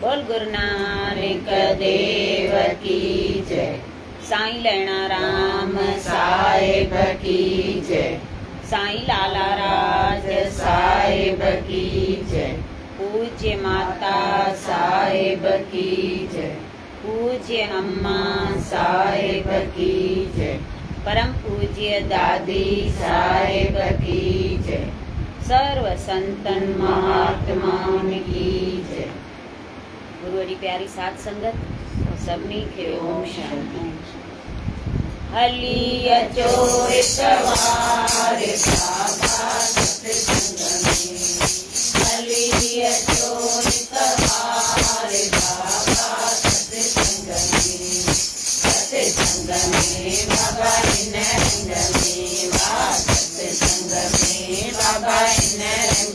बोल गुरु नानक देव की जय। साईं लैणा राम साहिब की जय। साईं लाला राज साहिब की जय। पूज्य माता साहिब की जय। पूज्य अम्मा साहिब की जय। परम पूज्य दादी साहिब की जय। सर्व संतन महात्माओं की जय। गुरुअरी प्यारी साथ संगत सभी के ओम शांति। हली अचो इतवार बाबा सत्संग में। हली अचो इतवार बाबा सत्संग में। सत्संग में बाबा इन रंग में। सत्संग में बाबा इन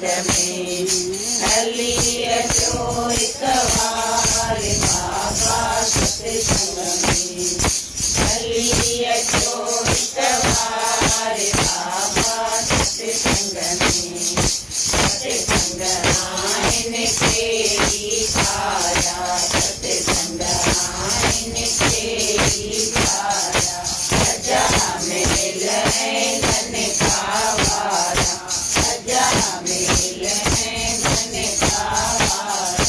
रंग में। हली अचो इतवार बाबा सत्संग में। हली अचो इतवार बाबा सत्संग में। सत्संग आइन तेरी छाया। सत्संग आइन तेरी छाया। सजा मिल है धन का वारा। सजा मिल है धन का वारा।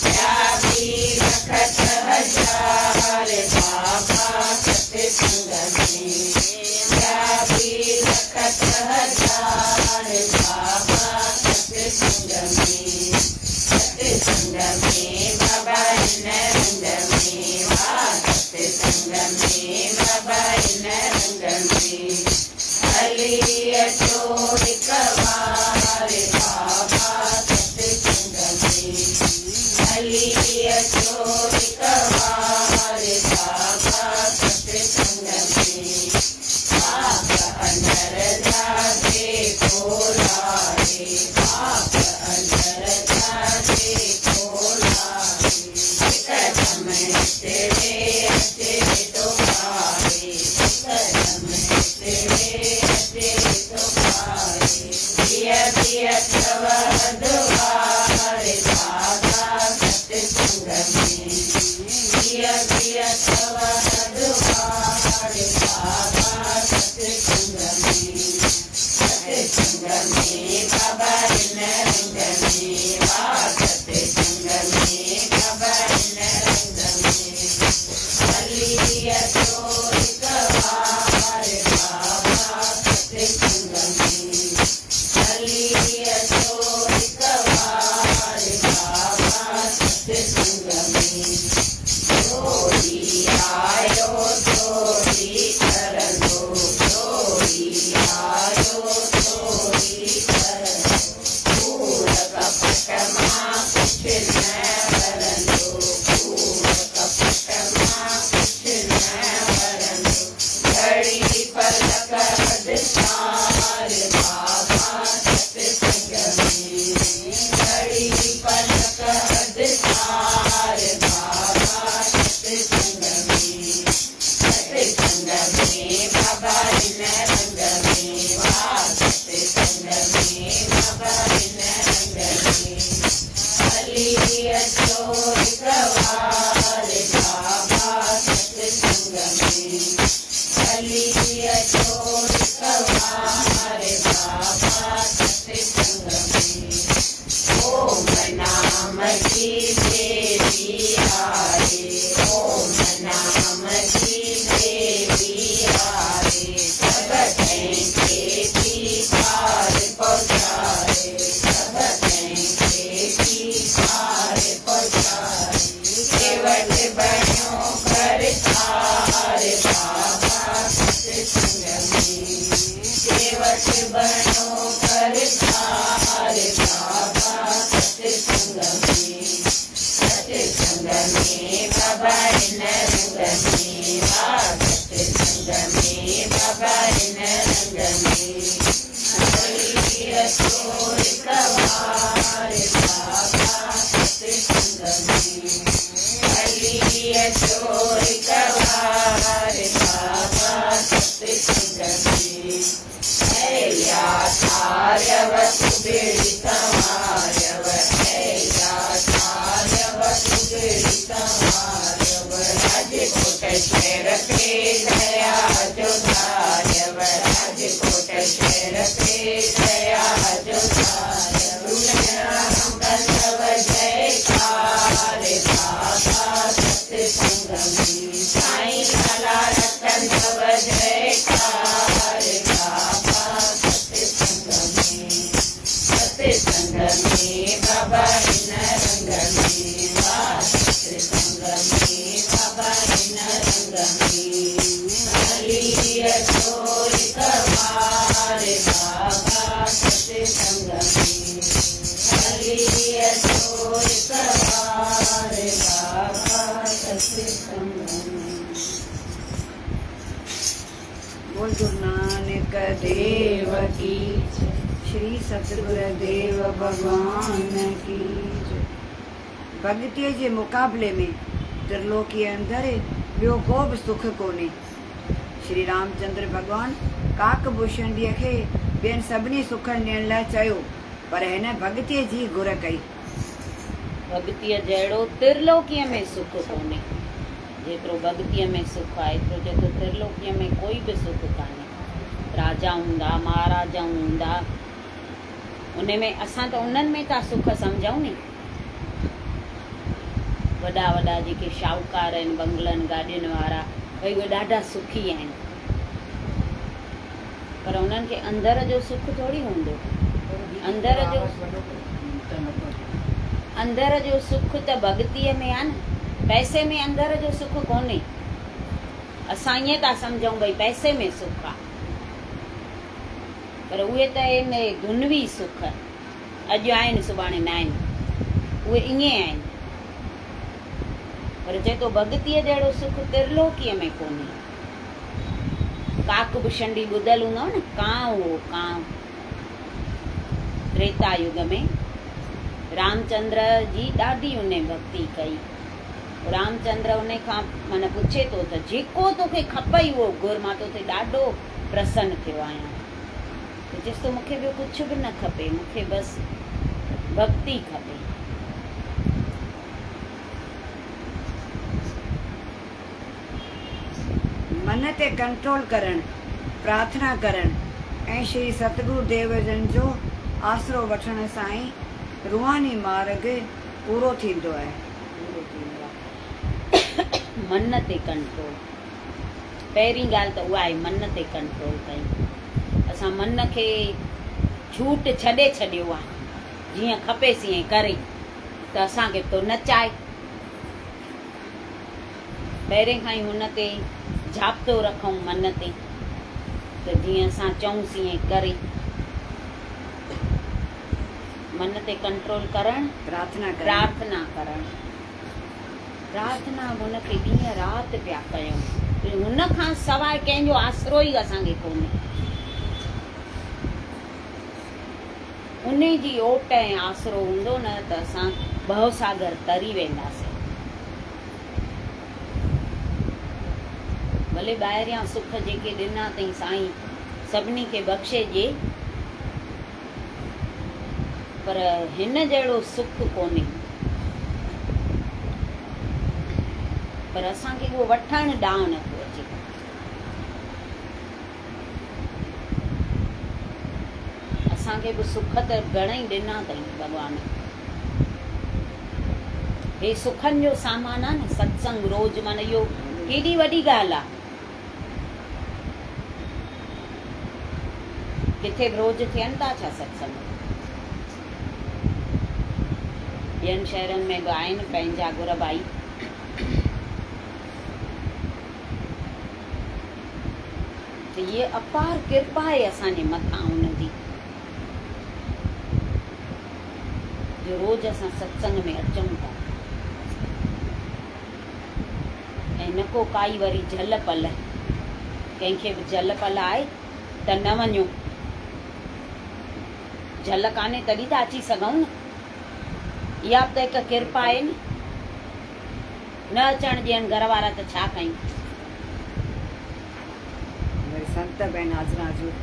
क्या भी रखत हजार बाबा सत्संग में। क्या भी रखत हजार बाबा सत्संग में। सत्संग में बाबा इन रंग में। सत्संग में बाबा इन रंग में। हली अचो इतवार बाबा सत्संग में। हली अचो इतवार बाबा सत्संग में। पाप अंदर जाके खोलाए। पाप अंदर जाके खोलाए। कदम तेरे तेरे तो पाए। कदम तेरे तेरे तो पाए। दिया दिया तव द्वार बाबा सत्संग में। दिया दिया तव द्वार बाबा सत्संग में। सत्संग में बाबा इन रंग में। सत्संग में बाबा इन रंग में। हली अचो इतवार बाबा सत्संग में। हली अचो इतवार बाबा सत्संग में। चोरी आयो चोरी कर लो। चोरी आयो चोरी कर लो। फूल कपट माँ कुछ न कर लो। फूल कपट माँ कुछ न कर लो। घड़ी पलक हदसार बाबा सत्संग में। घड़ी पलक हदसार बाबा सत्संग में। सत्संग में बाबा इन रंग में। सत्संग में बाबा इन रंग में। हली अचो इतवार बाबा सत्संग में। हली अचो इतवार बाबा सत्संग में। ओम नाम की देवी आए। ओम नाम की देवी आए। सब के भी पार पहुँचाए। सब के भी पार पहुँचाए। केवट बनो कर तार बाबा सत्संग में। केवट बनो कर तार बाबा सत्संग में। सत्संग में बाबा इन रंग में। सत्संग में बाबा इन रंग में। हली अचो इतवार बाबा सत्संग में। हली अचो इतवार बाबा सत्संग में। याचार्यव सुपीडितमार्यव याचार्यव टुकड़ी तमार राजकोट शहर पे दया जो धार राजकोट शहर पे दया जो धार सब जयकार बाबा सत्संग में साईं लाला रतन सब जयकार बाबा सत्संग में बाबा इन रंग में सत्संग में बाबा इन रंग में हलिया सोई कमार बाबा सत्संग में हलिया सोई कमार बाबा सत्संग में। बोल गुरु नानक देव की जय। श्री सतगुरुदेव भगवान की जय। भगतीअ जे मुक़ाबले में त्रिलोकीअ अंदरि ॿियो को बि सुख कोन्हे। श्री रामचंद्र भॻवान काकभूषणीअ खे ॿियनि सभिनी सुखनि ॾियण लाइ चयो, पर हिन भगतीअ जी घुर कई। भगतीअ जहिड़ो त्रिलोकीअ में सुख कोन्हे। जेतिरो भगतीअ में सुख आहे एतिरो जेको त्रिलोकीअ में कोई बि सुख कान्हे। राजा हूंदा, महाराजा हूंदा, उन में असां त उन्हनि में था सुख सम्झूं नी। वॾा वॾा जेके शाहूकार आहिनि, बंगलनि गाॾियुनि वारा, भई उहे ॾाढा सुखी आहिनि, पर उन्हनि खे अंदर जो सुख थोरी हूंदो। अंदर जो सुख त भगतीअ में आहे न। पैसे में अंदर जो सुख कोन्हे। असां ईअं था सम्झूं भई पैसे में सुख आहे, पर उहे त आहिनि दुनवी सुख। अॼु आहिनि सुभाणे न आहिनि, उहे ईअं आहिनि। पर चए थो भगतीअ जहिड़ो सुख त्रिलोकीअ में कोन्हे। काकभूषणी ॿुधल हूंदव न, कांव हो कांव। त्रेता युग में रामचंद्र जी ॾाढी उन भक्ति कई। रामचंद्र उन खां माना पुछे थो त जेको तोखे खपई उहो घुर, मां तोखे ॾाढो प्रसन्न थियो आहियां। त चएसि तो मूंखे ॿियो कुझु बि न खपे, मूंखे बसि भक्ति खपे। मन ते कंट्रोल करणु, प्रार्थना करणु ऐं श्री सतगुरुदेव जन जो आसरो वठण सां ई रूहानी मार्ग पूरो थींदो आहे। मन ते कंट्रोल, पहिरीं ॻाल्हि त उहा आहे, मन ते कंट्रोल कयूं। असां मन खे छूट छॾे छॾियो आहे, जीअं खपेसि ईअं करे, त असांखे तो नचाए। पहिरें खां ई हुन ते झापतो रखूं मन ते, त जीअं असां चऊंसीं ईअं करे। मन ते कंट्रोल करणु, प्रार्थना करणु। प्रार्थना हुनखे ॾींहं राति पिया कयूं। हुन खां सवाइ कंहिंजो आसरो ई असांखे कोन्हे। उन जी ओट ऐं आसरो हूंदो न त असां भवसागर तरी वेंदासीं। भले ॿाहिरियां सुख जेके ॾिना अथई साईं सभिनी खे बख़्शे ॾिए, पर हिन जहिड़ो सुख कोन्हे। पर असांखे उहो वठणु ॾांहुं नथो अचे। असांखे बि सुख त घणेई ॾिना अथई भॻवान। हे सुखनि जो सामान आहे न, सत्संग रोज़, माना इहो केॾी वॾी ॻाल्हि आहे। किथे बि रोज़ थियनि था छा सत्संग? ॿियनि शहरनि में बि आहिनि पंहिंजा गुर भाई। त ये अपार कृपा आहे असांजे मथां हुनजी, जो रोज़ असां सत्संग में अचूं था। ऐं न को काई वरी झल पल, कंहिंखे बि झल पल आहे त न वञो। झल कान्हे तॾहिं त अची सघूं न। इहा बि त हिकु कृपा आहे न अचणु ॾियनि घर वारा त छा कयूं। संत बहन हाज़रा हज़ूर,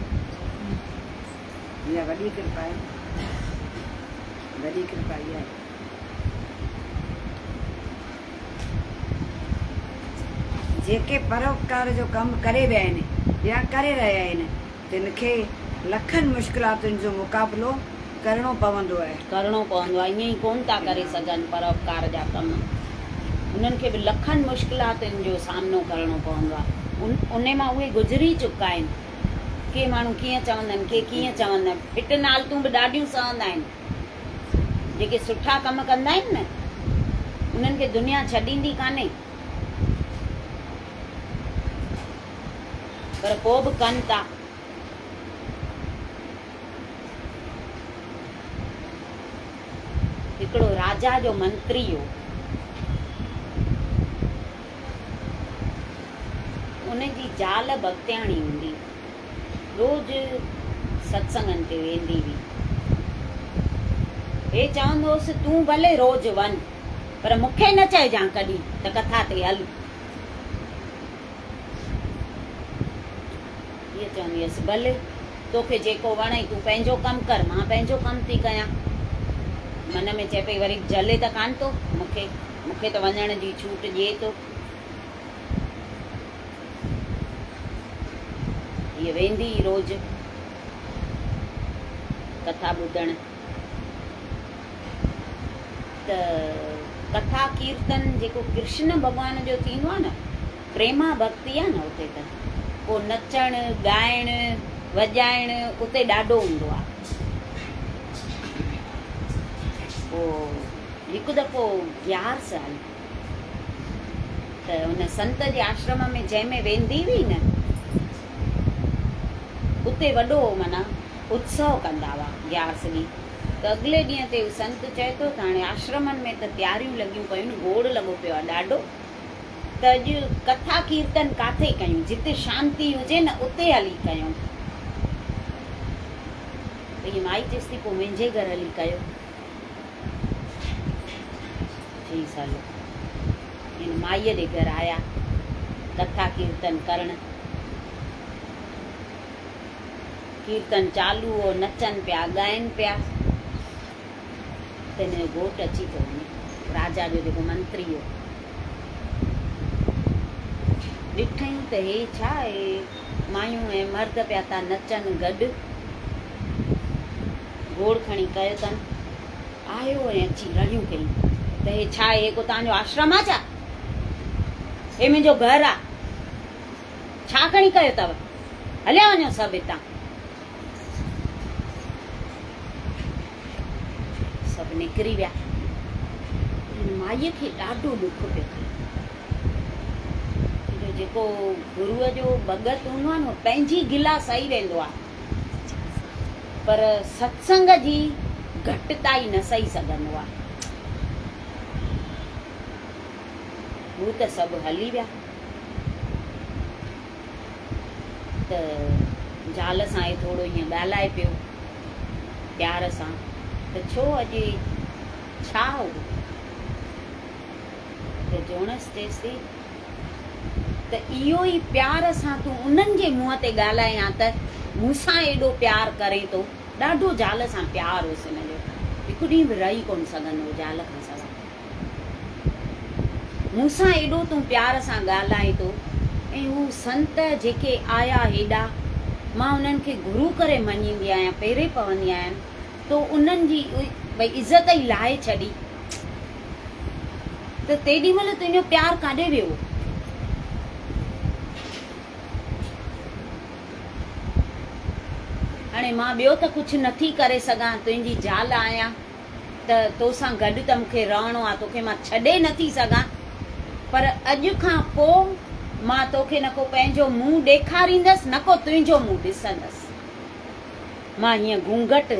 इहा वॾी कृपा आहे, वॾी कृपा इहा आहे। जेके परोपकार जो कमु करे विया आहिनि या करे रहिया आहिनि तिन खे लखनि मुश्किलातुनि जो मुक़ाबिलो करिणो पवंदो आहे। ईअं ई कोन था करे सघनि परोपकार जा कम, उन्हनि खे बि लखनि मुश्किलातुनि जो सामनो करिणो पवंदो आहे। उन मां उहे गुज़री चुका आहिनि। के माण्हू कीअं चवंदा आहिनि, के कीअं चवंदा आहिनि। फिट नालतूं बि ॾाढियूं सहंदा आहिनि। जेके सुठा कम कंदा आहिनि न, उन्हनि खे दुनिया छॾींदी कान्हे, पर पोइ बि कनि था। हिकिड़ो राजा जो मंत्री हो, उनजी ज़ाल भॻत्याणी हूंदी, रोज़ सत्संगनि ते वेंदी हुई। हे चवंदो हुअसि तूं भले रोज़ वञ, पर मूंखे न चइजांइ कॾहिं त कथा ते हल। हीअ चवंदी हुअसि भले तोखे जेको वणे तूं पंहिंजो कमु कर, मां पंहिंजो कमु थी कयां। मन में चए पई वरी जले त कान थो, मूंखे त वञण जी छूट ॾिए थो। हीअ वेंदी रोज़ कथा ॿुधण। त कथा कीर्तन जेको कृष्ण भॻवान जो थींदो आहे न, प्रेमा भक्ति आहे न, उते त पोइ नचण ॻाइण वॼाइण उते ॾाढो हूंदो आहे। पोइ हिकु दफ़ो ग्यारस आई त हुन संत जे आश्रम में जंहिंमें वेंदी हुई न, उते वॾो माना उत्सव कंदा हुआ ग्यारस ॾींहुं। त अॻिले ॾींहं ते संत चए थो त हाणे आश्रमनि में त तयारियूं लॻियूं पयूं, गोड़ लॻो पियो आहे ॾाढो, त अॼु कथा कीर्तन काथे कयूं, जिते शांती हुजे न उते हली कयूं। त हीअ माई चएसि थी पोइ मुंहिंजे घर हली कयो। ठीकु हलो, हिन माईअ जे घर आया कथा कीर्तन करण। कीर्तन चालू हो, नचनि पिया ॻाइनि पिया। त हिन जो घोटु अची थो वञे, राजा जो जेको मंत्री हो। ॾिठई त हे छा आहे, मायूं ऐं मर्द पिया था नचनि गॾु, घोड़ खणी कयो अथनि। आयो ऐं अची रड़ियूं कयूं त हे छा आहे, हे को तव्हांजो आश्रम आहे छा, हे मुंहिंजो घरु आहे, छा खणी कयो अथव, हलिया वञो सभु हितां। सभु निकिरी विया। माईअ खे ॾाढो ॾुख पियो थिए। जेको गुरूअ जो भॻत हूंदो आहे न, पंहिंजी गिला सही वेंदो आहे, पर सत्संग जी घटिताई न सही सघंदो आहे। हू त सभु हली विया। त ज़ाल सां हे थोरो ईअं ॻाल्हाए पियो प्यार सां, त छो अॼु छा हो? त जोनस चएसि थी त इहो ई प्यार सां तूं उन्हनि जे मुंहं ते ॻाल्हायां त मूंसां एॾो प्यार करे थो। ॾाढो ज़ाल सां प्यार हुयुसि हिनजो, हिकु ॾींहुं बि रही कोन सघंदो ज़ाल खां सवाइ। मूंसां एॾो तूं प्यार सां ॻाल्हाए थो। ऐं हू संत जेके आया हेॾा, मां उन्हनि खे गुरू करे मञींदी आहियां, पहिरें पवंदी आहियां, तो उन्हनि जी भई इज़त ई लाहे छॾी। त तेॾी महिल तुंहिंजो प्यार काॾे वियो? हाणे मां ॿियो त कुझु नथी करे सघां, तुंहिंजी ज़ाल आहियां, त तोसां गॾु त मूंखे रहणो आहे, तोखे मां छॾे नथी सघां। पर अॼु खां पोइ मां तोखे न को पंहिंजो मुंहुं ॾेखारींदसि, न को तुंहिंजो मुंहुं ॾिसंदसि। मां हीअं घूंघट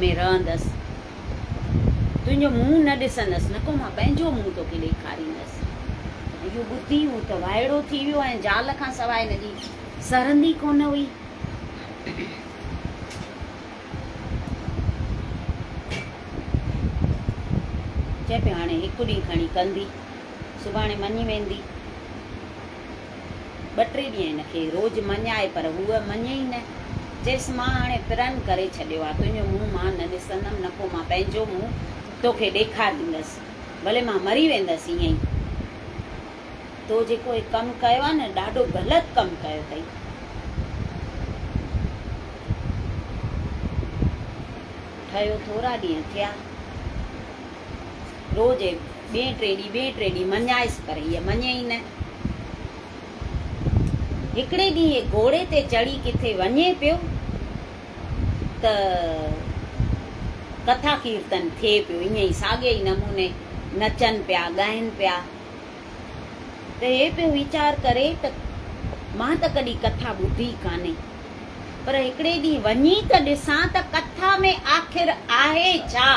में रहंदसि, तुंहिंजो मुंहुं न ॾिसंदसि, न को मां पंहिंजो मुंहुं तोखे ॾेखारींदसि। इहो ॿुधी हू त वाइड़ो थी वियो, ऐं ज़ाल खां सवाइ हिनजी सरंदी कोन हुई। चए पियो हाणे हिकु ॾींहुं खणी कंदी, सुभाणे मञी वेंदी। 2-3 ॾींहं हिनखे रोज़ु मञाए, पर हूअ मञे ई न। चएसि मां हाणे प्रण करे छॾियो आहे, तुंहिंजो मुंहुं मां न ॾिसंदमि, न को मां पंहिंजो मुंहुं तोखे ॾेखारींदसि, भले मां मरी वेंदसि ईअं ई, तो जेको हे कमु कयो आहे न ॾाढो ग़लति कमु कयो अथई। ठहियो थोरा ॾींहं थिया, रोज़ ॿिए टे ॾींहुं मञाइसि, पर हीअ मञे ई न। हिकिड़े ॾींहुं हे घोड़े ते चढ़ी किथे वञे पियो त कथा कीर्तन थिए पियो, ईअं ई साॻे ई नमूने नचनि पिया, ॻाइनि पिया। त हे पियो वीचार करे त मां त कॾहिं कथा ॿुधी कान्हे, पर हिकिड़े ॾींहुं वञी त ॾिसां त कथा में आख़िर आहे छा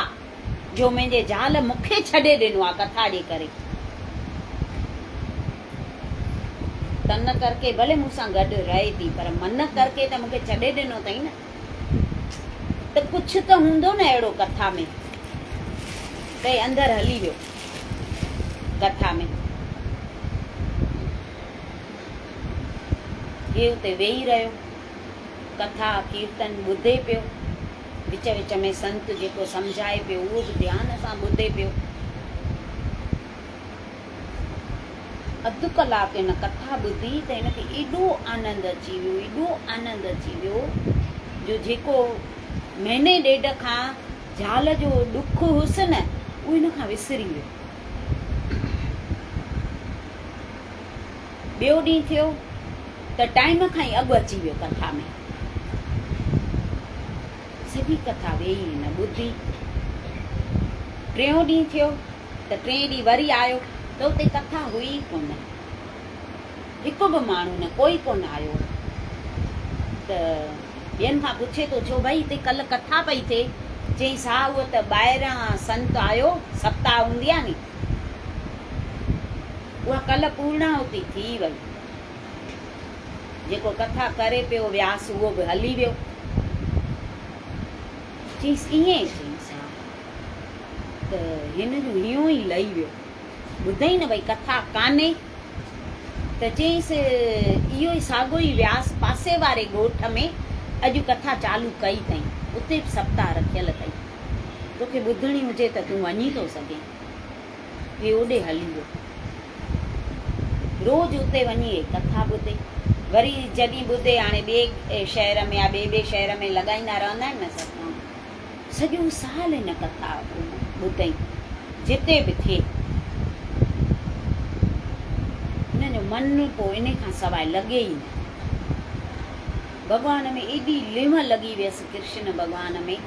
जो मुंहिंजे ज़ाल मूंखे छॾे ॾिनो आहे कथा ॾेई करे। तन करके भले मूंसां गॾु रहे थी, पर मन करके त मूंखे छॾे ॾिनो अथई न। त कुझु त हूंदो न अहिड़ो कथा में। त अंदरि हली वियो कथा में। हे उते वेही रहियो, कथा कीर्तन ॿुधे पियो, विच विच में संत जेको सम्झाए पियो उहो बि ध्यान सां ॿुधे पियो। अधु कलाक हिन कथा ॿुधी त हिनखे एॾो आनंद अची वियो, एॾो आनंद अची वियो जो जेको महीने ॾेढ खां ज़ाल जो ॾुख हुअसि न उहो हिन खां विसरी वियो। ॿियो ॾींहुं थियो त टाइम खां ई अॻु अची वियो कथा में। सॼी कथा वेही हिन ॿुधी। टियों ॾींहुं थियो त टे ॾींहुं वरी आयो त उते कथा हुई कोन, हिकु बि माण्हू न, कोई कोन आयो। त ॿियनि खां पुछे थो, छो भई हिते कल्ह कथा पई थिए? चई सा उहो त ॿाहिरां संत आयो, सप्ताह हूंदी आहे नी, उहा कल्ह पूर्णाहुति थी वई। जेको कथा करे पियो व्यास उहो बि हली वियो। चईसि ईअं, चईसि हा। त हिन जो हियो ई लही वियो, ॿुधई न भई कथा कान्हे। त चईसि इहो ई साॻियो ई व्यास पासे वारे ॻोठ में अॼु कथा चालू कई अथई, उते बि सप्ताह रखियल अथई, तोखे ॿुधणी हुजे त तूं वञी थो सघे। हे ओॾे हली वियो, रोज़ उते वञी कथा ॿुधे। वरी जॾहिं ॿुधे, हाणे ॿिए शहर में या ॿिए शहर में लॻाईंदा रहंदा आहिनि न सत्संग, सॼो साल हिन कथा ॿुधई, जिते बि थिए। हिन जो मन पोइ इन खां सवाइ लॻे ई न। भॻवान में एॾी लिम लॻी वियसि, कृष्ण भॻवान में।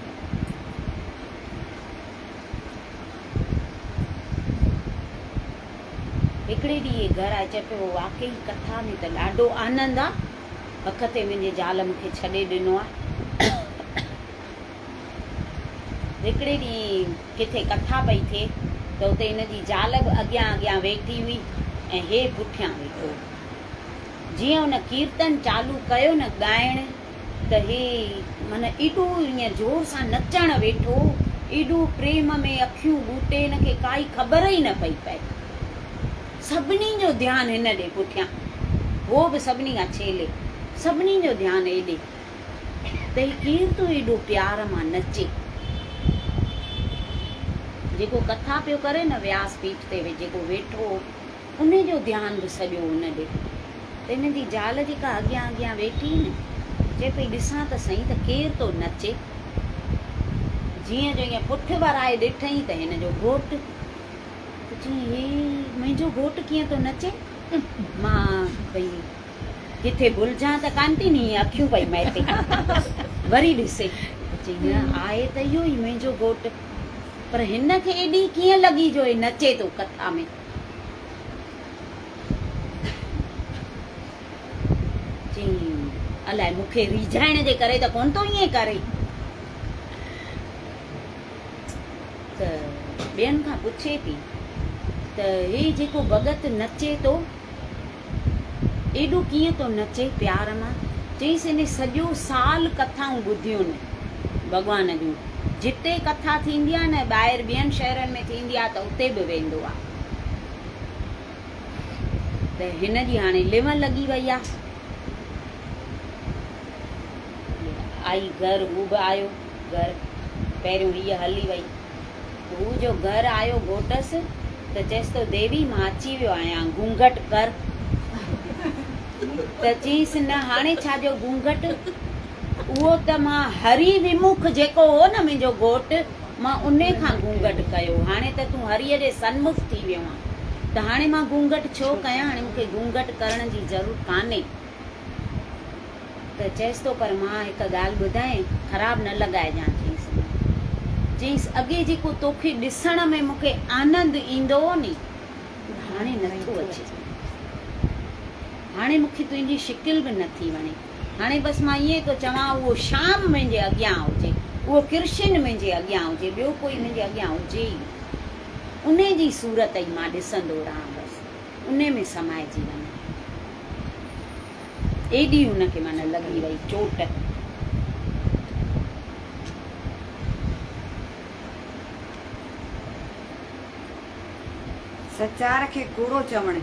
हिकिड़े ॾींहुं घर आहे, चए पियो वाकई कथा में त ॾाढो आनंद आहे, हक़ ते मुंहिंजे ज़ाल मूंखे छॾे ॾिनो आहे। हिकिड़े ॾींहुं किथे कथा पई थिए त उते हिनजी ज़ाल बि अॻियां अॻियां वेठी हुई ऐं हे पुठियां वेठो। जीअं हुन कीर्तन चालू कयो न ॻाइण, त हे माना एॾो ईअं जोर सां नचण वेठो, एॾो प्रेम में अखियूं ॿूटे, हिनखे काई ख़बर ई न पई पए। सभिनी जो ध्यानु हिन ॾे पुठियां, उहो बि सभिनी खां छेले, सभिनी जो ध्यानु हेॾे। त ही केरु थो एॾो प्यार मां नचे। जेको कथा पियो करे न व्यास पीठ ते जेको वेठो, उन जो ध्यानु बि सॼो हुन ॾे। त हिन जी ज़ाल जेका अॻियां अॻियां वेठी न, चए पई ॾिसां त सही त केरु थो नचे। जीअं जो ईअं पुठि वराए ॾिठई त हिन जो घोटु। चई हे मुंहिंजो घोटु कीअं थो नचे? मां भई किथे भुलिजां त कान थी नी, अखियूं पई मैटे। वरी ॾिसे, चई न आहे त इहो ई मुंहिंजो घोटु, पर हिन खे एॾी कीअं लॻी जो हे नचे थो कथा में। चई अलाए मूंखे रिझाइण जे करे त कोन थो ईअं करे। त ॿियनि खां पुछे थी त हे जेको भॻत नचे थो, एॾो कीअं थो नचे प्यार मां? चईसि हिन सॼो साल कथाऊं ॿुधियूं न भॻवान जूं। जिते कथा थींदी आहे न, ॿाहिरि ॿियनि शहरनि में थींदी आहे त उते बि वेंदो आहे। त हिन जी हाणे लिम लॻी वई आहे। आई घर, हू बि आयो घर। पहिरियों हीअ हली वई, हू जो घर आयो घोटस, त चएसि थो देवी मां अची वियो आहियां घूंघट कर। त चईसि न हाणे छा जो घूंघट, उहो त मां हरि विमुख जेको हो न मुंहिंजो घोटु, मां उन खां घूंघट कयो, हाणे त तूं हरीअ जे सन्मुख थी वियो आहे त हाणे मां घूंघट छो कयां, हाणे मूंखे घूंघट करण जी ज़रूरत कान्हे। त चएसि थो पर मां हिकु ॻाल्हि ॿुधाए ख़राबु न लॻाइजांइ। चईसि अॻे जेको तोखे ॾिसण में मूंखे आनंद ईंदो हो नी, हाणे नथो अचे। हाणे मूंखे तुंहिंजी शिकिल बि नथी वणे। हाणे बसि मां ईअं थो चवां उहो श्याम मुंहिंजे अॻियां हुजे, उहो कृष्ण मुंहिंजे अॻियां हुजे, ॿियो कोई मुंहिंजे अॻियां हुजे ई, उन जी सूरत ई मां ॾिसंदो रहां, बसि उन में समाइजी वञा। एॾी हुनखे माना लॻी वई चोट। सचार खे कूड़ो चवणु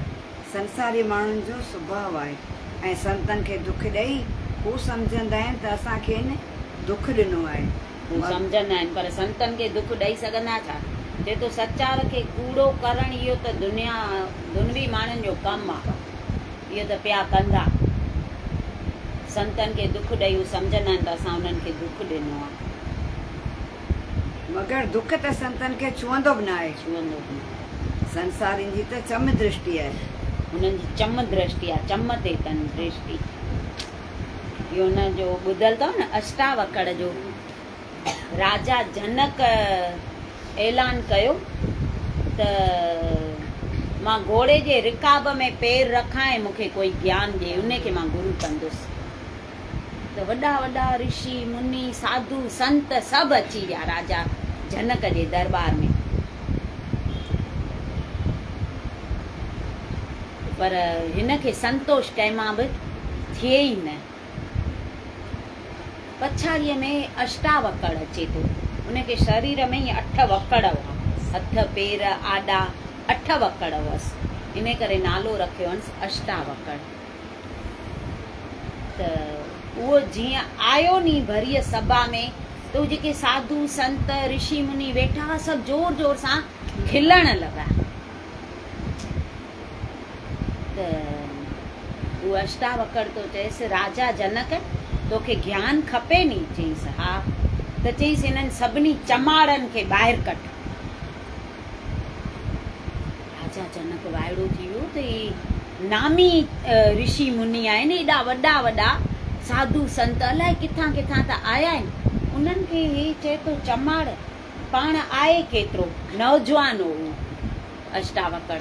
संसारी माण्हुनि जो सुभाउ आहे ऐं संतनि खे दुख ॾेई हू सम्झंदा आहिनि त असांखे न दुख ॾिनो आहे। हू सम्झंदा आहिनि पर संतनि खे दुख ॾेई सघंदा छा? जे तो सचार खे कूड़ो करणु इहो त दुनियावी माण्हुनि जो कमु आहे, इहो त पिया कंदा। संतनि खे दुख ॾेई हू सम्झंदा आहिनि त असां उन्हनि खे दुख ॾिनो आहे, मगर दुख त संतनि खे छुअंदो बि न आहे। छुअंदो बि न। संसारनि जी त चम दृष्टि आहे, हुननि जी चम दृष्टि आहे, चम ते अथनि दृष्टि। इहो हुनजो ॿुधल अथव न अष्टावक्र जो, राजा जनक ऐलान कयो त मां घोड़े जे रिकाब में पेर रखां ऐं मूंखे कोई ज्ञान ॾिए, उनखे मां गुरु कंदुसि। त वॾा वॾा ऋषि मुनि साधु संत सभु अची विया राजा जनक जे दरबार में, पर हिनखे संतोष कंहिंमां बि थिए ई न। पछाड़ीअ में अष्टावक्र अचे थो, उनखे शरीर में ई 8 वकड़ हुआ, हथ पेर आॾा 8 वकड़ हुअसि, इन करे नालो रखियो हुअसि अष्टावक्र। त उहो जीअं आयो नी भरीअ सभा में, त उहे जेके साधु संत ऋषि मुनि वेठा हुआ सभु जोर जोर सां खिलण लॻा। त उहो अष्टावक्र तो चएसि राजा जनक तोखे ज्ञान खपे नी? चईसि हा। त चईसि हिननि सभिनी चमाड़नि खे ॿाहिरि कढ। राजा जनक वाइड़ो थी वियो त ही नामी ऋषि मुनि आहिनि, एॾा वॾा वॾा साधु संत अलाए किथां किथां त आया आहिनि, उन्हनि खे हे चए थो चमाड़, पाण आहे केतिरो नौजवान हो अष्टावक्र।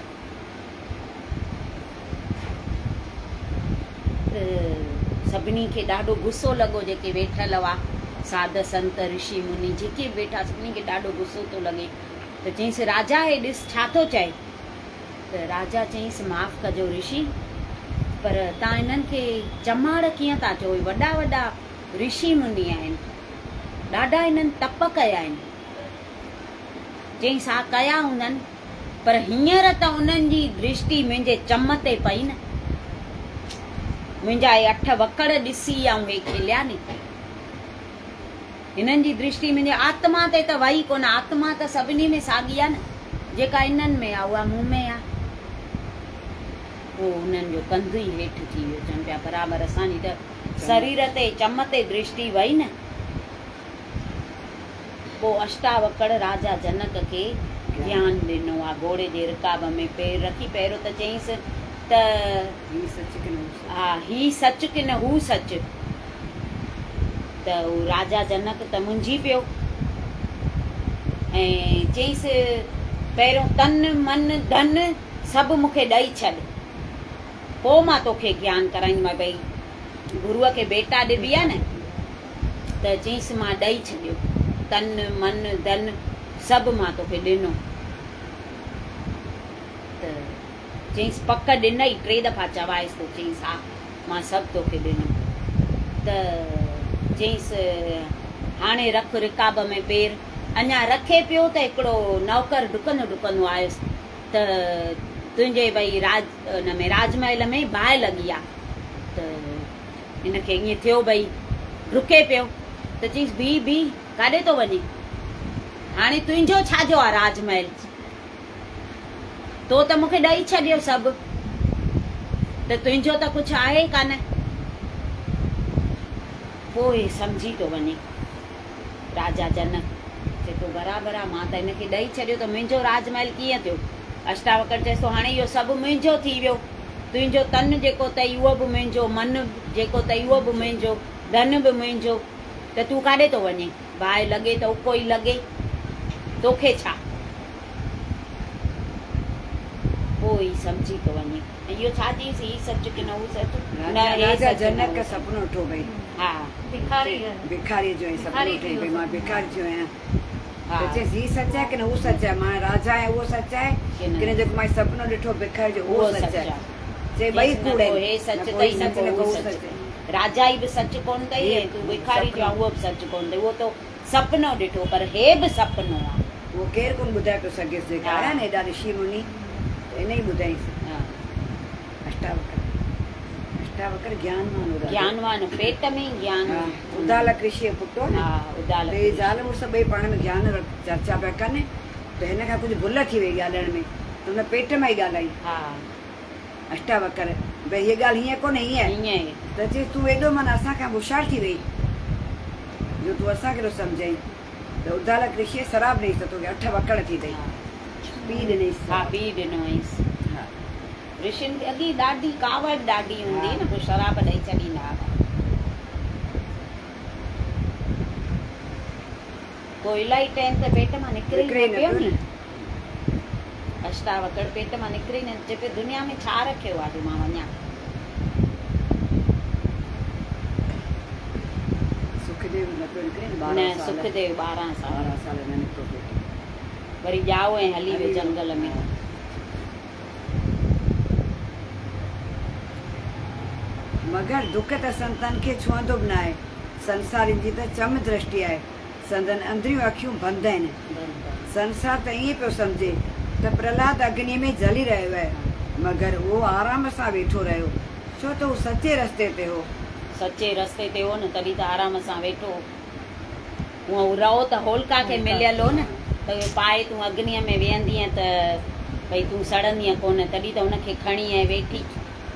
सभिनी खे ॾाढो गुस्सो लॻो, जेके वेठल हुआ साध संत ऋषि मुनि जेके बि वेठा, सभिनी खे ॾाढो गुस्सो थो लॻे। त चईंसि राजा हे ॾिस छा थो चए? त राजा चईंसि माफ़ कजो ऋषि, पर तव्हां हिननि खे चमाड़ कीअं था चओ? वॾा वॾा ऋषि मुनि आहिनि, ॾाढा हिननि तप कया आहिनि। चईंसि हा कया हूंदनि, पर हींअर त उन्हनि जी दृष्टि मुंहिंजे चम ते पई न, मुंहिंजा हे 8 वकड़ ॾिसी ऐं हे खिलिया नी, हिननि जी दृष्टि मुंहिंजे आत्मा ते त वई कोन। आत्मा त सभिनी में साॻी आहे न, जेका इन्हनि में आहे उहा मूं में आहे। पोइ उन्हनि जो कंधु ई हेठि थी वियो, चवनि पिया बराबरि असांजी त शरीर ते चम ते दृष्टि वई न। पोइ अष्टावक्र राजा जनक खे ज्ञान ॾिनो आहे, घोड़े जे रिकाब में पेर रखी। पहिरियों त चईंसि त हा ही सच की न हू सच। त हू राजा जनक त मुंझी पियो ऐं चईंसि पहिरियों तन मन धन सभु मूंखे ॾेई छॾ, पोइ मां तोखे ज्ञान कराईंदीमांइ। भई गुरूअ खे बेटा ॾिबी आहे न, त चईंसि मां ॾेई छॾियो, तन मन धन सभु मां तोखे ॾिनो। त चईंसि पक ॾिनई, 3 दफ़ा चवाइसि थो, चईंसि हा मां सभु तोखे ॾिनो। त चईंसि हाणे रख रिकाब में पेर। अञा रखे पियो त हिकिड़ो नौकर डुकंदो डुकंदो आयुसि त तुंहिंजे भई हुन में राजमहल में बाहि लॻी आहे। त हिनखे ईअं थियो भई डुके पियो, त चईंसि बीह बीह काॾे थो वञे, हाणे तुंहिंजो छाजो आहे राजमहल? तो त मूंखे ॾेई छॾियो सभु, त तुंहिंजो त कुझु आहे ई कान। पोइ सम्झी थो वञे राजा जनक, चए थो बराबरि आहे, मां त हिनखे ॾेई छॾियो त मुंहिंजो राजमहल कीअं थियो। अष्टावक्र चएसि थो हाणे इहो सभु मुंहिंजो थी वियो, तुंहिंजो तन जेको अथई उहो बि मुंहिंजो, मन जेको अथई उहो बि मुंहिंजो, धन बि मुंहिंजो, त तूं काॾे थो वञे? बाहि लॻे त उको ई लॻे, तोखे छा। पोइ ई सम्झी थो वञे। ऐं इहो छा चईसि, ही सच की न हू सच, न हे राजा सच न जनक हू सपनो ॾिठो भई हा भिखारी जो सपनो ॾिठई भई मां भिखारी थियो आहियां। हा त चएसि ही सच आहे की न हू सच आहे, मां राजा आहियां उहो सच आहे की न? की न जेको मां सपनो ॾिठो भिखारी जो उहो उहो सच सच आहे। आहे। चए ॿई कूड़ आहिनि, हे सच न अथई कोई न सच को न हू को हू सच सच आहे। राजा ई बि सच कोन अथई, ऐं तूं भिखारी जो उहो बि सच कोन अथई, उहो तो सपनो ॾिठो, पर हे बि सपनो आहे। उहो केरु कोन ॿुधाए पियो सघेसि, जेका हा। आया न हेॾा ऋषि मुनि, त इन ई ॿुधाईंसि। हा। अष्टावक्र ज्ञानवान हो, ज्ञानवान, पेट में ई ज्ञान। उदालक ऋषि जो पुटु हो न, हा, उदालक त हे ज़ाल मुड़ुस ॿई पाण में ज्ञान चर्चा पिया कनि, त हिन खां कुझु भुल थी वई ॻाल्हाइण में, त हुन पेट में ई ॻाल्हाई हा अष्टावक्र, भई हीअ ॻाल्हि हीअं कोन्हे हीअं आहे। ईअं ई। त चई तूं एॾो माना असांखां होशियारु थी वई जो तूं असांखे थो सम्झाई। त उदालक ऋषिअ शराब ॾेई त तोखे 8 वकड़ थी अथई, पी ॾिनईसि। हा पी ॾिनो हुअसि। हा। ऋषियुनि खे अॻी ॾाढी कावड़ ॾाढी हूंदी न, पोइ शराब ॾेई छॾींदा हुआ। पोइ इलाही टाइम त पेट मां निकिरे ई न पियो नी। अष्टावक्र पेट मां निकिरे न, चए पियो दुनिया में छा रखियो आहे जो मां वञा। सुखदेव न पियो निकिरे न, न 12 साल। सुखदेव 12 साल 12 साल न निकितो पेट। वरी ॼाओ ऐं हली वियो जंगल में। मगर दुख त संतन खे छुहंदो बि न आहे, संसारनि जी त चम दृष्टि आहे, संदन अंदरियूं अखियूं बंदि आहिनि। संसार त ईअं पियो सम्झे त प्रहलाद अग्नि में जली रहियो आहे, मगर उहो आराम सां वेठो रहियो, छो त उहो सचे रस्ते ते हो। सचे रस्ते ते हो न, तॾहिं त आराम सां वेठो। हूअं रहो त होलिका खे मिलियल हो न, त पाए तूं अग्नीअ में वेहंदीअ त भई तूं सड़ंदीअ कोन, तॾहिं त हुनखे खणी ऐं वेठी।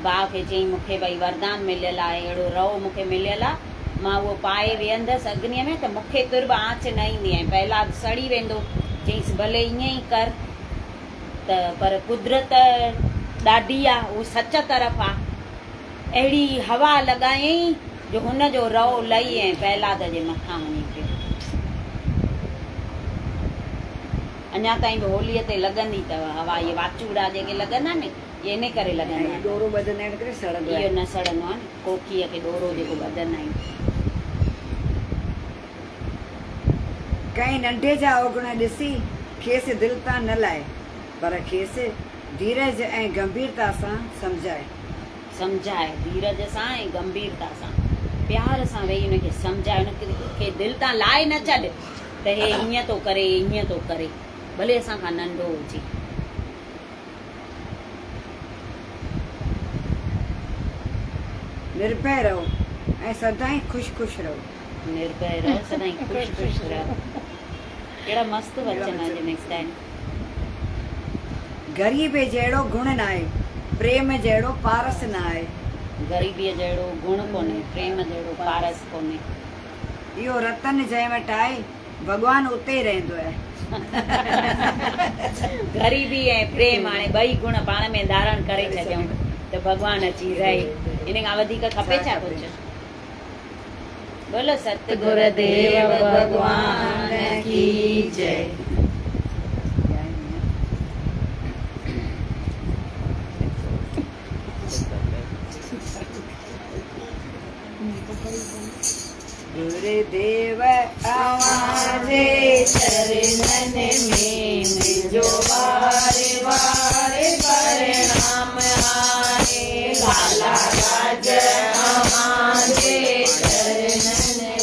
भाउ खे चईं मूंखे भई वरदान मिलियल आहे, अहिड़ो रहो मूंखे मिलियल आहे, मां उहो पाए वेहंदसि अग्नीअ में त मूंखे तुर आंच न ईंदी आहे, प्रहलाद सड़ी वेंदो। चईंसि भले ईअं ई कर, त पर कुदरत ॾाढी आहे, उहा सच तरफ़ आहे। अहिड़ी हवा लॻायईं जो हुनजो रओ लही ऐं प्रहलाद जे मथां वञी पियो। अञा ताईं बि होलीअ ते लॻंदी अथव हवा, इहे वाचूड़ा जेके लॻंदा न, इहे इन करे लॻंदा आहिनि। डोरो ॿधंदा आहिनि करे सड़ंदो आहे। इहो न सड़ंदो आहे न, कोकीअ खे डोरो जेको ॿधंदा आहियूं। कंहिं नंढे जा अवगुण ॾिसी खेसि दिलि तां न लाए, पर खेसि धीरज ऐं गंभीरता सां सम्झाए। सम्झाए धीरज सां ऐं गंभीरता सां, प्यार सां वेही हुनखे सम्झाए, हुनखे दिलि तां लाए न छॾ त हे हीअं थो करे हीअं थो करे, भले असांखां नंढो हुजे। निर्भय रहो ऐं सदाईं ख़ुशि ख़ुशि रहो। निर्भय रहो सदाईं ख़ुशि ख़ुशि रहो। कहिड़ा मस्तु वचन अॼु निकिता आहिनि। ग़रीब जहिड़ो गुण न आहे, प्रेम जहिड़ो पारस न आहे। ग़रीबीअ जहिड़ो गुण कोन्हे, प्रेम जहिड़ो पारस कोन्हे। इहो रतन जंहिं वटि आहे, भॻवानु उते ई रहंदो आहे। ग़रीबी ऐं प्रेम हाणे ॿई गुण पाण में धारण करे छॾियऊं त भॻवानु अची रहे, इन खां वधीक खपे छा कुझु। बोलो सतगुरु देव भगवान की जय। गुरुदेव आवाजे चरणन में मुझो वारे वारे परिणाम आए, लाला राज हमारे चरणन में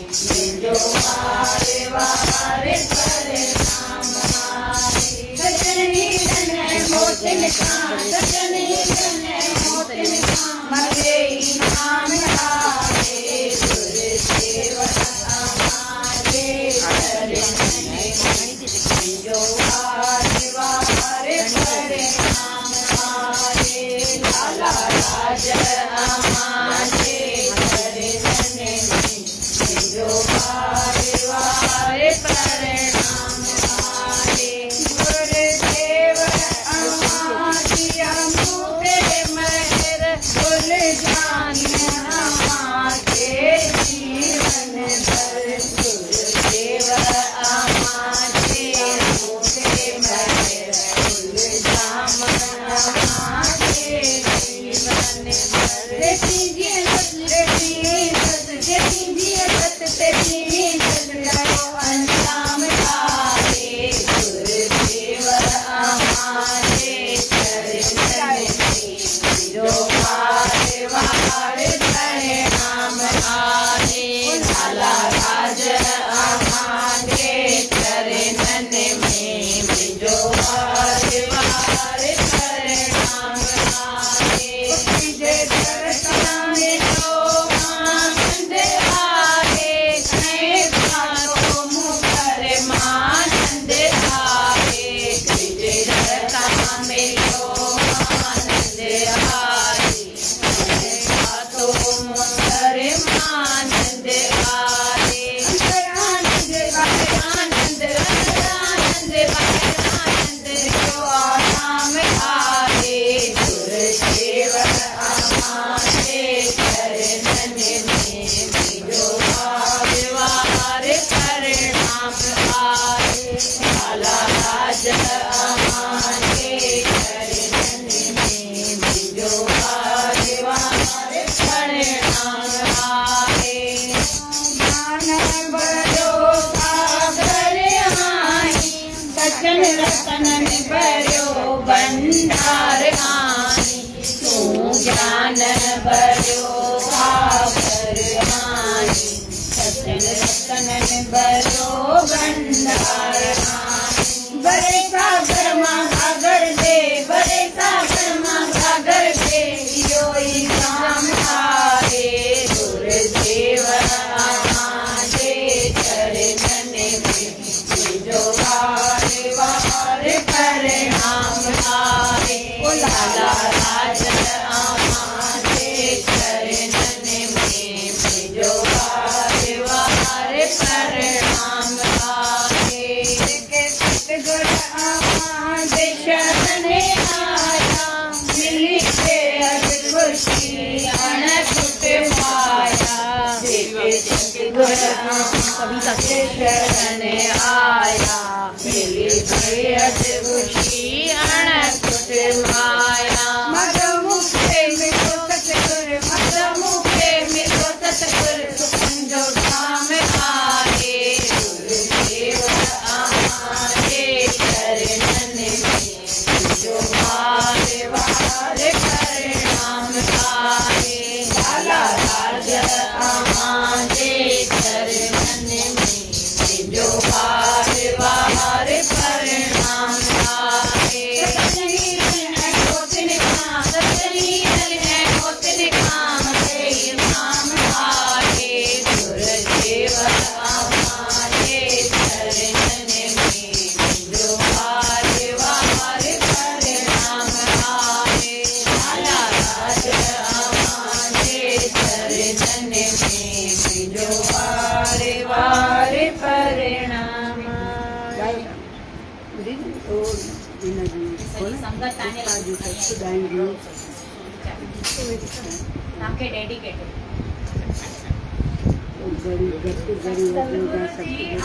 मुझो वारे वारे परिणाम आए। सजनी तन मोतिन का, सजनी तन मोतिन का, मगे इनाम आए। गुरुदेव हमारे चरणन में मुझो वारे वारे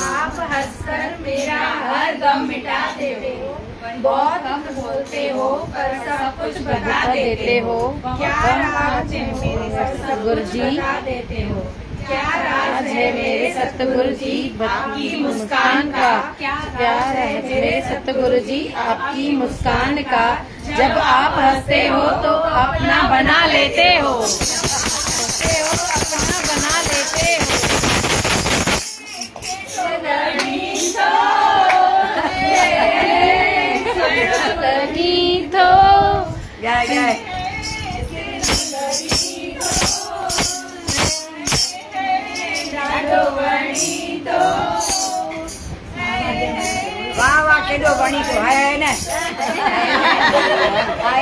आप हंसकर मेरा हर गम मिटा देते हो, बहुत कम बोलते हो पर सब कुछ बता देते हो। क्या राज है मेरे सतगुरु जी बता देते हो, क्या राज है मेरे सतगुरु जी आपकी मुस्कान का, क्या है मेरे सतगुरु जी आपकी मुस्कान का। जब आप हंसते हो तो अपना बना लेते हो, अपना बना लेते हो। वाह वाह केॾो वणी थो आहे न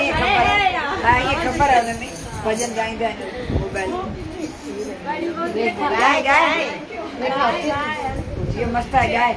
ईअं ख़बर आहे हुन में भॼन ॻाईंदा आहिनि मोबाइल ॻाए ॻाए इहो मस्तु आहे ॻाए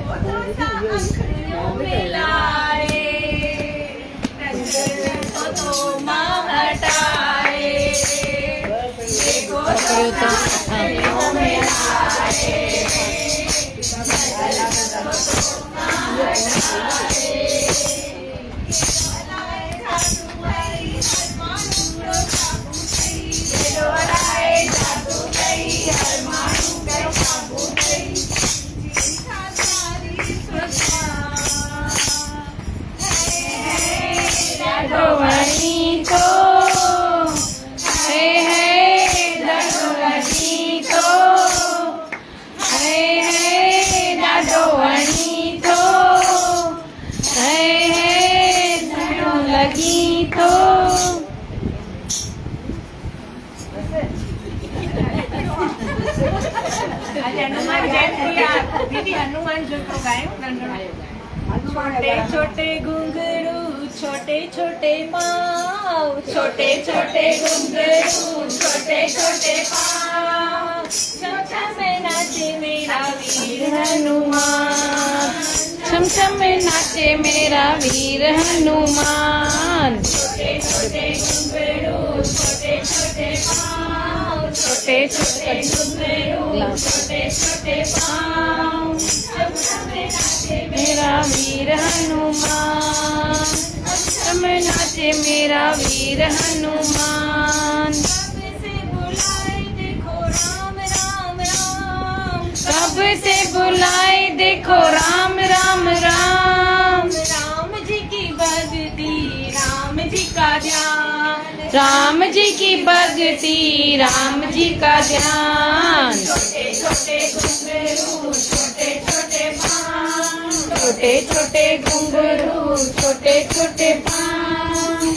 दीदी हनुमान जो तो छोटे छोटे घुंघरू छोटे छोटे पाँव छोटे छोटे घुंघरू छोटे छोटे पाँव छम छम नाचे मेरा वीर हनुमान छम छम नाचे मेरा वीर हनुमान छोटे छोटे घुंघरू छोटे छोटे पाँव छोटे छोटे घुंघरू छोटे छोटे पाँव छम छम नाचे मेरा वीर हनुमान छम नाचे मेरा वीर हनुमान कब से बुलाए देखो राम राम राम राम जी की भक्ति राम जी का ध्यान राम जी की भक्ति राम जी का ध्यान छोटे छोटे घुंघरू छोटे छोटे पाँव छोटे छोटे घुंघरू छोटे छोटे पाँव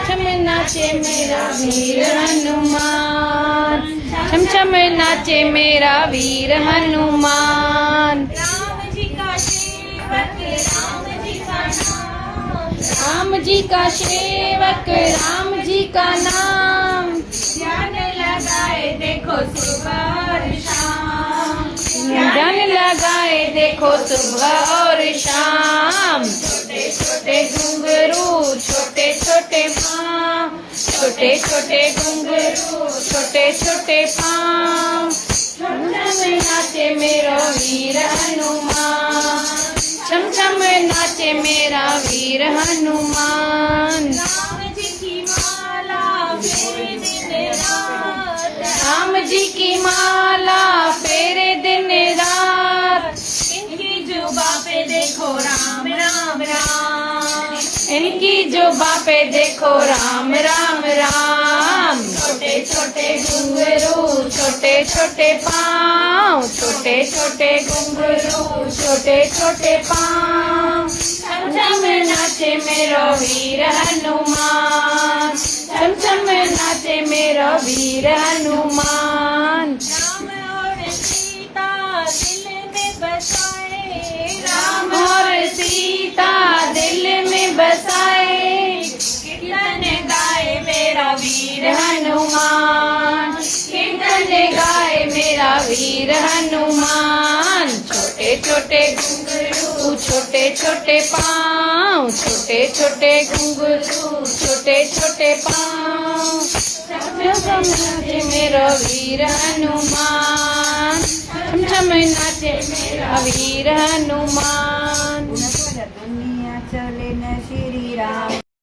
छम नाचे मेरा वीर हनुमान छम छम नाचे मेरा वीर हनुमान राम जी का सेवक राम जी का नाम राम जी का सेवक राम जी का नाम ध्यान लगाए देखो सुबह और शाम ध्यान लगाए देखो सुबह और शाम छोटे छोटे घुंघरू छोटे छोटे पाँव छोटे छोटे घुंघरू छोटे छोटे पाँव छम छम नाचे मेरा वीर हनुमान छम छम नाचे मेरा वीर हनुमान राम जी की माला फेरे दिन रात राम जी की माला फेरे दिन रात इनकी जुबा पे देखो राम राम राम इनकी जुबा पे देखो राम राम राम छोटे छोटे घुंघरू छोटे छोटे पाँव छोटे छोटे घुंघरू छोटे छोटे पाँव छम छम नाचे मेरा वीर हनुमान छम छम नाचे मेरा वीर हनुमान राम और सीता दिल में बसाए राम और सीता दिल में बसाए कीर्तन गाए मेरा वीर हनुमान कीर्तन गाए मेरा वीर हनुमान छोटे छोटे घुंघरू छोटे छोटे पाँव छोटे छोटे घुंघरू छोटे छोटे पाँव छम नाचे मेरा वीर हनुमान छम छम नाचे मेरा वीर हनुमान दुनिया चले न श्री राम